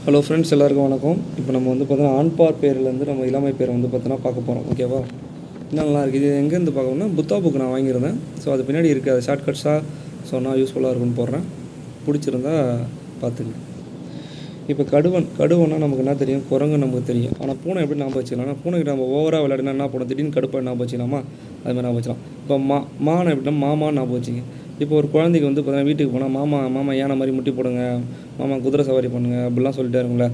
Hello friends, எல்லாருக்கும் வணக்கம். இப்போ நம்ம வந்து பார்த்தோன்னா ஆண்பார் பேர்லேருந்து நம்ம இளமை பேரை வந்து பார்த்தோன்னா பார்க்க போகிறோம். ஓகேவா? இன்னும் நல்லா இருக்குது. இது எங்கேருந்து பார்க்கணும்னா புத்தா புக் நான் வாங்கியிருந்தேன். ஸோ அது பின்னாடி இருக்குது. அது ஷார்ட்கட்ஸாக சொன்னால் யூஸ்ஃபுல்லாக இருக்குன்னு போடுறேன். பிடிச்சிருந்தா பார்த்துங்க. இப்போ கடுவன்னா நமக்கு என்ன தெரியும்? குரங்கு நமக்கு தெரியும். ஆனால் பூனை எப்படி ஞாபகம் வச்சுக்கலாம்? ஆனால் பூனைக்கிட்ட நம்ம ஓவராக விளையாடினா என்ன போனோம்? திடீர்னு கடுப்பாக ஞாபகம் வச்சுக்கலாமா? அதுமாதிரி ஞாபகம் வச்சுக்கலாம். இப்போ மானை எப்படின்னா மாமான்னு ஞாபகம் வச்சுங்க. இப்போ ஒரு குழந்தைக்கு வந்து பார்த்தீங்கன்னா வீட்டுக்கு போனால் மாமா யானை மாதிரி முட்டி போடுங்க, மாமா குதிரை சவாரி பண்ணுங்கள் அப்படிலாம் சொல்லிட்டே இருக்குங்களே.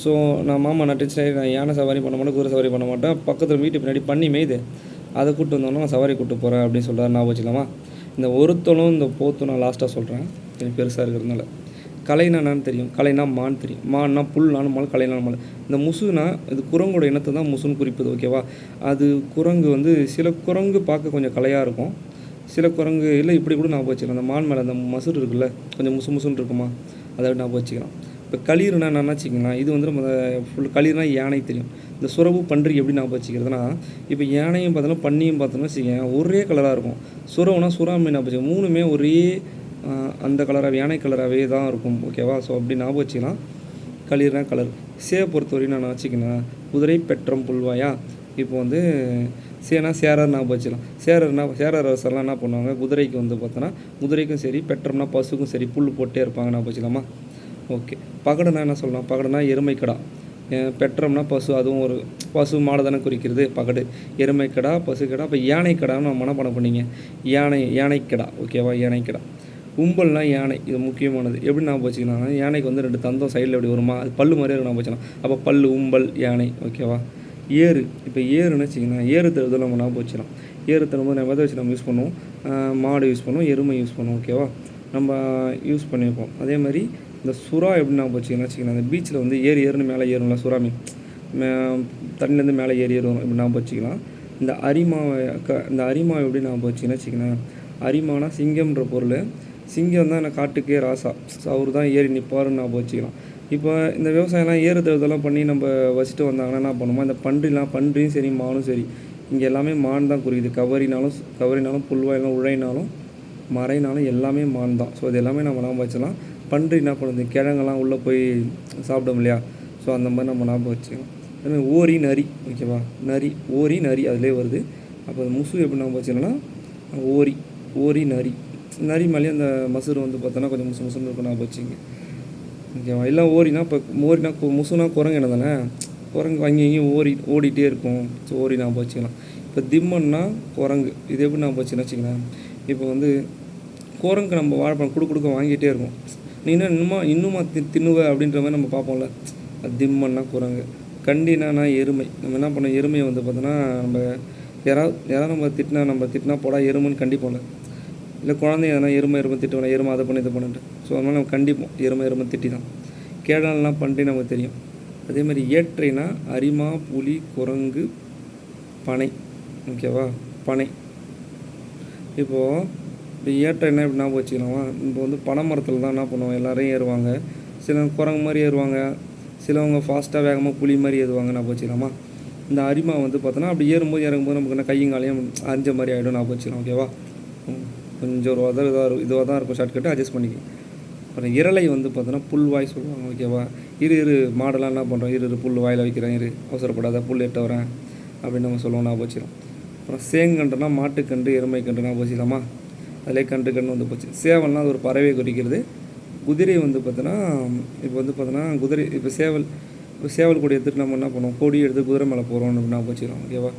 ஸோ நான் டென்ஷன் நான் யானை சவாரி பண்ண மாட்டேன், குதிரை சவாரி பண்ண மாட்டேன், பக்கத்தில் வீட்டு பின்னாடி பண்ணி மேய்து அதை கூப்பிட்டு வந்தோன்னா நான் சவாரி கூப்பிட்டு போகிறேன் அப்படின்னு சொல்கிறார். ஞாபகம் வச்சுக்கலாமா? இந்த ஒருத்தனும் இந்த போத்தும் நான் லாஸ்ட்டாக சொல்கிறேன், கொஞ்சம் பெருசாக இருக்கிறதுனால. கலைனா என்னன்னு தெரியும்? கலைனா மான் தெரியும். மான்னா புல்லான மான், கலைனா மான். இந்த முசுனா இது குரங்கோட இனத்தை தான் முசுன்னு குறிப்புது. ஓகேவா? அது குரங்கு வந்து சில குரங்கு பார்க்க கொஞ்சம் கலையாக இருக்கும், சில குரங்கு இல்லை இப்படி கூட ஞாபகம் வச்சுக்கலாம். அந்த மான் மேலே அந்த மசுறு இருக்குல்ல, கொஞ்சம் முசுன்னு இருக்குமா, அதை ஞாபகம் வச்சுக்கலாம். இப்போ களிர்னா என்னென்னா வச்சிக்கலாம், இது வந்து நம்ம ஃபுல் களிர்னா யானை தெரியும். இந்த சுரவு பன்றி எப்படி ஞாபகம் வச்சுக்கிறதுனா, இப்போ யானையும் பார்த்தோன்னா பன்னியும் பார்த்தோன்னா வச்சுக்கேன் ஒரே கலராக இருக்கும். சுரவுனா சுறாமி ஞாபகம் வச்சுக்கோங்க. மூணுமே ஒரே அந்த கலராகவே யானை கலராகவே தான் இருக்கும். ஓகேவா? ஸோ அப்படி ஞாபகம் வச்சுக்கலாம். களிர்னா கலர். சேவை பொறுத்தவரையும் நான் வச்சுக்கினேன் குதிரை பெற்றம் புல்வாயா. இப்போ வந்து சேனா சேரர் ஞாபகம் வச்சுக்கலாம். சேரர் அரசர்லாம் என்ன பண்ணுவாங்க, குதிரைக்கு வந்து பார்த்தோன்னா குதிரைக்கும் சரி, பெற்றம்னா பசுக்கும் சரி புல் போட்டே இருப்பாங்க. ஞாபகம் வச்சுக்கலாமா? ஓகே. பகடுனா என்ன சொல்லலாம்? பகடுனா எருமைக்கடா. பெற்றம்னா பசு, அதுவும் ஒரு பசு மாடு தானே குறிக்கிறது பகடு. எருமைக்கடா, பசுக்கடா. அப்போ யானைக்கடான்னு நம்ம மனப்பாடம் பண்ணிங்க. யானைக்கடா. ஓகேவா? யானைக்கடா. உம்பல்னா யானை. இது முக்கியமானது. எப்படி ஞாபகம் வச்சுக்கலாம்? யானைக்கு வந்து 2 தந்தம் சைடில் எப்படி வருமா, அது பல்லு மாதிரியே ஞாபகம் வச்சுக்கலாம். அப்போ பல்லு, உம்பல், யானை. ஓகேவா? ஏறு. இப்போ ஏறுன்னு வச்சிங்கன்னா ஏறு தழுவுதல் நம்ம ஞாபகம் வச்சுக்கலாம். ஏறு தழுவும்போது நம்ம எதை வச்சு நம்ம யூஸ் பண்ணுவோம்? மாடு யூஸ் பண்ணுவோம், எருமை யூஸ் பண்ணுவோம். ஓகேவா? நம்ம யூஸ் பண்ணியிருப்போம். அதே மாதிரி இந்த சுறா எப்படி ஞாபகம் வச்சுக்கலாம்? அந்த பீச்சில் வந்து ஏறுன்னு மேலே ஏறும்ல சுறா மீன், தண்ணிலேருந்து மேலே ஏறி வரும், இப்படி ஞாபகம் வச்சுக்கலாம். இந்த அரிமா எப்படி ஞாபகம் வச்சுக்கலாம்? அரிமானா சிங்கம்ன்ற பொருள். சிங்கம் தான் எனக்கு காட்டுக்கே ராசா, அவர் தான் ஏறி நிற்பாருன்னு ஞாபகம் வச்சுக்கலாம். இப்போ இந்த விவசாயம்லாம் ஏறுதழுதெல்லாம் பண்ணி நம்ம வச்சுட்டு வந்தாங்கன்னா என்ன பண்ணுமோ, இந்த பன்றியும் சரி மானும் சரி, இங்கே எல்லாமே மான் தான் குறிக்குது. கவரினாலும் புல்வாயினாலும் உழைனாலும் மறைனாலும் எல்லாமே மான் தான். ஸோ அது எல்லாமே நம்ம ஞாபகம் வச்சுக்கலாம். பன்றி என்ன பண்ணுது? கிழங்கெல்லாம் உள்ளே போய் சாப்பிடும் இல்லையா? ஸோ அந்த மாதிரி நம்ம ஞாபகம் வச்சுக்கலாம். அதுமாதிரி ஓரி நரி. ஓகேவா? ஓரி நரி அதிலே வருது. அப்போ முசு எப்படி ஞாபகம் வச்சுக்கணும்னா ஓரி நரி. நரி மேலேயே அந்த மசுறு வந்து பார்த்தோன்னா கொஞ்சம் முசுன்னு இருக்கும், ஞாபகம் வச்சுங்க. ஓகேவா? எல்லாம் ஓரினா இப்போ முசுனா குரங்கு என்ன தானே, குரங்கு அங்கேயும் ஓடிட்டே இருக்கும். ஸோ ஓரி ஞாபகம் வச்சுக்கலாம். இப்போ திம்மன்னா குரங்கு. இது எப்படி ஞாபகம் வச்சுக்கலாம்? இப்போ வந்து குரங்கு நம்ம வாழைப்பழம் கொடுக்க வாங்கிட்டே இருக்கும். நீ இன்னுமா தின்னுவ அப்படின்ற மாதிரி நம்ம பார்ப்போம்ல. திம்மன்னா குரங்கு. கண்டினா எருமை. நம்ம என்ன பண்ணோம்? எருமையை வந்து பார்த்தோன்னா நம்ம யாராவது நம்ம திட்டினா போடா எருமைன்னு கண்டிப்போம்ல. இல்லை குழந்தைங்க எதனா எருமை திட்டுவோம், எருமை அதை பண்ணி இதை பண்ணிட்டு. ஸோ அதனால் நம்ம கண்டிப்போம், எருமை திட்டி தான். கேடாலாம் பண்ணி நமக்கு தெரியும். அதேமாதிரி ஏற்றைனா அரிமா, புலி, குரங்கு, பனை. ஓகேவா? பனை. இப்போது ஏற்றைனா எப்படி ஞாபகம் வச்சுக்கலாமா? இப்போ வந்து பனை மரத்தில் தான் என்ன பண்ணுவோம், எல்லோரும் ஏறுவாங்க. சில குரங்கு மாதிரி ஏறுவாங்க, சிலவங்க ஃபாஸ்ட்டாக வேகமாக புலி மாதிரி ஏறுவாங்க. ஞாபகம் வச்சுக்கலாமா? இந்த அரிமா வந்து பார்த்தோன்னா அப்படி ஏறும்போது இறங்கும்போது நமக்கு என்ன கையங்காலையும் அரிஞ்ச மாதிரி ஆகிடும். ஞாபகம் வச்சுக்கலாம். ஓகேவா? கொஞ்சம் ஒரு இதுவாக தான் இருக்கும், ஷார்ட்கட்டு அட்ஜஸ்ட் பண்ணிக்க. அப்புறம் இரலை வந்து பார்த்தோன்னா புல்வாய் சொல்லுவாங்க. ஓகேவா? இரு மாடெல்லாம் என்ன பண்ணுறோம், இரு புல் வாயில் வைக்கிறேன், அவசரப்படாத புல் எட்ட வரேன் அப்படின்னு நம்ம சொல்லுவோம். ஞாபகம் வச்சுக்கலாம். அப்புறம் சேங்கன்றுனா மாட்டுக்கன்று, எருமைக்கன்று. ஞாபகம் வச்சுக்கலாமா? அதிலே கன்று வந்து போச்சு. சேவல்னால் அது ஒரு பறவை குறிக்கிறது. குதிரை வந்து பார்த்தோன்னா இப்போ வந்து பார்த்தோன்னா குதிரை இப்போ சேவல் கொடி எடுத்துகிட்டு நம்ம என்ன பண்ணுவோம், கொடி எடுத்து குதிரை மேலே போகிறோம்னு ஞாபகம் வச்சுக்கலாம். ஓகேவா?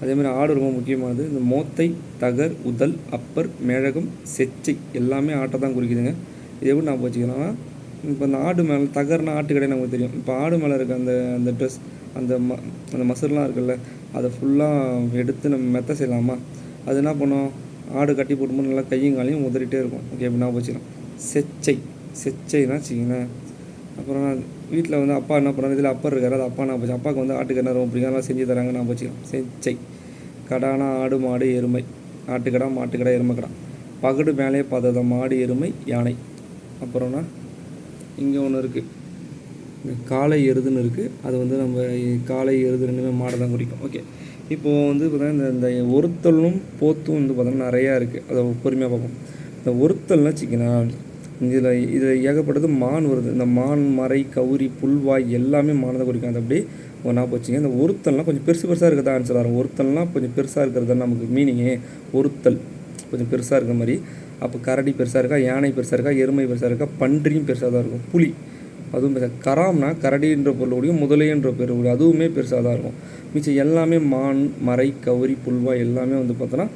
அதேமாதிரி ஆடு ரொம்ப முக்கியமானது. இந்த மோத்தை, தகர், உதல், அப்பர், மேழகம், செச்சை எல்லாமே ஆட்டை தான் குறிக்குதுங்க. இது எப்படி ஞாபகம் வச்சுக்கலாம்னா, இப்போ அந்த ஆடு மேலே தகர்னா ஆட்டு கடை நமக்கு தெரியும். இப்போ ஆடு மேலே இருக்க அந்த ட்ரெஸ் அந்த மசர்லாம் இருக்குல்ல, அதை ஃபுல்லாக எடுத்து நம்ம மெத்த செய்யலாமா? அது என்ன பண்ணோம், ஆடு கட்டி போட்டும்போது நல்லா கையும் காலையும் உதறிட்டே இருக்கும். ஓகே, எப்படி ஞாபகம் வச்சுக்கலாம். செச்சைனா வச்சிங்களேன். அப்புறம் வீட்டில் வந்து அப்பா என்ன பண்ணுறாரு, இதில் அப்பர் இருக்காரு, அது அப்பா நான் போச்சு. அப்பாவுக்கு வந்து ஆட்டுக்கடை ரொம்ப பிடிக்கும், அதெல்லாம் செஞ்சு தராங்க. நான் வச்சுக்கலாம். செச்சை. கடானா ஆடு, மாடு, எருமை. ஆட்டுக்கடா, மாட்டுக்கடா, எருமைக்கடா. பகடு மேலே பார்த்தது மாடு, எருமை, யானை. அப்புறம்னா இங்கே ஒன்று இருக்குது, இங்கே காளை எருதுன்னு இருக்குது. அது வந்து நம்ம காளை எருது ரெண்டுமே மாடை தான் குறிக்கும். ஓகே, இப்போது வந்து பார்த்தீங்கன்னா இந்த ஒருத்தலும் போத்தும் வந்து பார்த்தோன்னா நிறையா இருக்குது. அதை பொறுமையாக பார்ப்போம். இந்த ஒருத்தல்னா வச்சிங்கன்னா இதில் ஏகப்பட்டது மான் வருது. இந்த மான், மறை, கௌரி, புல்வாய் எல்லாமே மானை தான் குறிக்கும். அது அப்படியே ஒன்றா போச்சுங்க. இந்த ஒருத்தல்லாம் கொஞ்சம் பெருசாக இருக்கிறதா ஆன்சர் வரும். ஒருத்தல்லாம் கொஞ்சம் பெருசாக இருக்கிறது தான் நமக்கு மீனிங்கே. ஒருத்தல் கொஞ்சம் பெருசாக இருக்கிற மாதிரி. அப்போ கரடி பெருசாக இருக்கா, யானை பெருசாக இருக்கா, எருமை பெருசாக இருக்கா, பன்றியும் பெருசாக தான் இருக்கும். புலி அதுவும் பெருசாக. கராம்னா கரடின்ற பொருள் கூடிய முதலைன்ற பேர் கூடிய அதுவுமே பெருசாக தான் இருக்கும். மிச்சம் எல்லாமே மான், மறை, கௌரி, புல்வாய் எல்லாமே பார்த்தோன்னா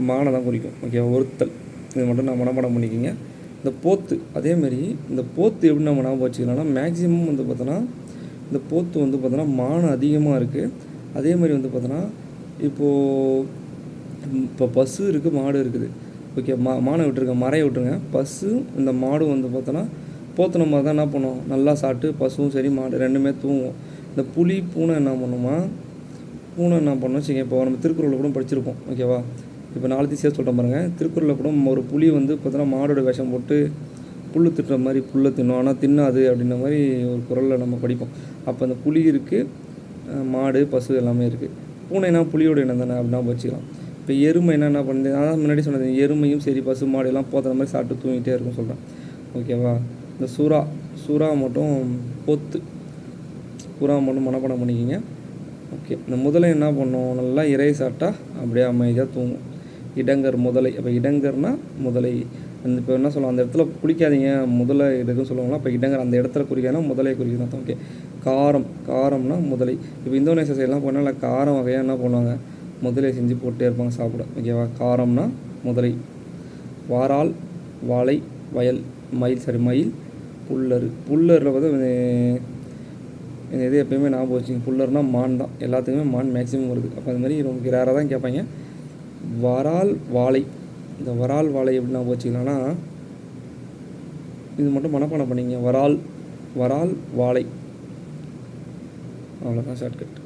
மானை தான் குறிக்கும். ஓகே, ஒருத்தல் இது மட்டும் நான் மனப்பாடம் பண்ணிக்கிங்க. இந்த போத்து அதேமாரி இந்த போத்து எப்படி நம்ம ஞாபகம் வச்சுக்கலாம்னா மேக்ஸிமம் பார்த்தோன்னா இந்த போத்து பார்த்தோன்னா மான் அதிகமாக இருக்குது. அதேமாதிரி பார்த்தோன்னா இப்போ பசு இருக்குது, மாடு இருக்குது. ஓகே, மானை விட்டுருங்க, மறையை விட்டுருங்க. பசு இந்த மாடும் பார்த்தோன்னா போத்து நம்ம தான் என்ன பண்ணுவோம், நல்லா சாப்பிட்டு பசுவும் சரி மாடு ரெண்டுமே தூங்கும். இந்த புலி, பூனை என்ன பண்ணுமா, பூனை என்ன பண்ணோம் வச்சுங்க. இப்போ நம்ம திருக்குறளில் கூட படிச்சிருப்போம். ஓகேவா, இப்போ நாளைக்கு சேர்த்து சொல்கிறேன் பாருங்கள். திருக்குறளில் கூட ஒரு புலி பார்த்தோன்னா மாடோட விஷம் போட்டு புல் திட்டுற மாதிரி புல்லை தின்னும், ஆனால் தின்னாது அப்படின்ற மாதிரி ஒரு குறளில் நம்ம படிப்போம். அப்போ அந்த புலி இருக்குது, மாடு, பசு எல்லாமே இருக்குது. பூனைனா புலியோட இனம் தானே அப்படின்னா வச்சுக்கலாம். இப்போ எருமை என்ன பண்ணுது, அதான் முன்னாடி சொன்னது, எருமையும் சரி பசு மாடு எல்லாம் போத்துற மாதிரி சாப்பிட்டு தூங்கிட்டே இருக்கும் சொல்கிறேன். ஓகேவா, இந்த சுறா மட்டும் போத்து, புறா மட்டும் மனப்பாடம் பண்ணிக்கிங்க. ஓகே, இந்த முதலை என்ன பண்ணும், நல்லா இறை சாப்பிட்டா அப்படியே அமைதியாக தூங்கும். இடங்கர் முதலை. அப்போ இடங்கர்னா முதலை. இப்போ என்ன சொல்லலாம், அந்த இடத்துல குளிக்காதீங்க முதலை இருக்குன்னு சொல்லுவாங்களா, இப்போ இடங்கர் அந்த இடத்துல குறிக்காதுன்னா முதலை குறிக்கணும் தான். ஓகே, காரம்னா முதலை. இப்போ இந்தோனேசியா சைட்லாம் போனால் காரம் வகையாக என்ன பண்ணுவாங்க, முதலை செஞ்சு போட்டே இருப்பாங்க சாப்பிட. ஓகேவா, காரம்னா முதலை. வாரால், வாழை, வயல், மயில், புல்லரில் இது எப்போயுமே ஞாபகம் வச்சுங்க. புல்லர்னால் மான் தான், எல்லாத்துக்குமே மான் மேக்ஸிமம் வருது. அப்போ அது மாதிரி ரொம்ப ரேராக தான் கேட்பாங்க. வரால், வாழை. இந்த வரால், வாழை எப்படி ஞாபகம் வச்சுக்கலாம்னா இது மட்டும் மனப்பாடம் பண்ணிங்க. வரால், வாழை, அவ்வளோதான் ஷார்ட்கட்.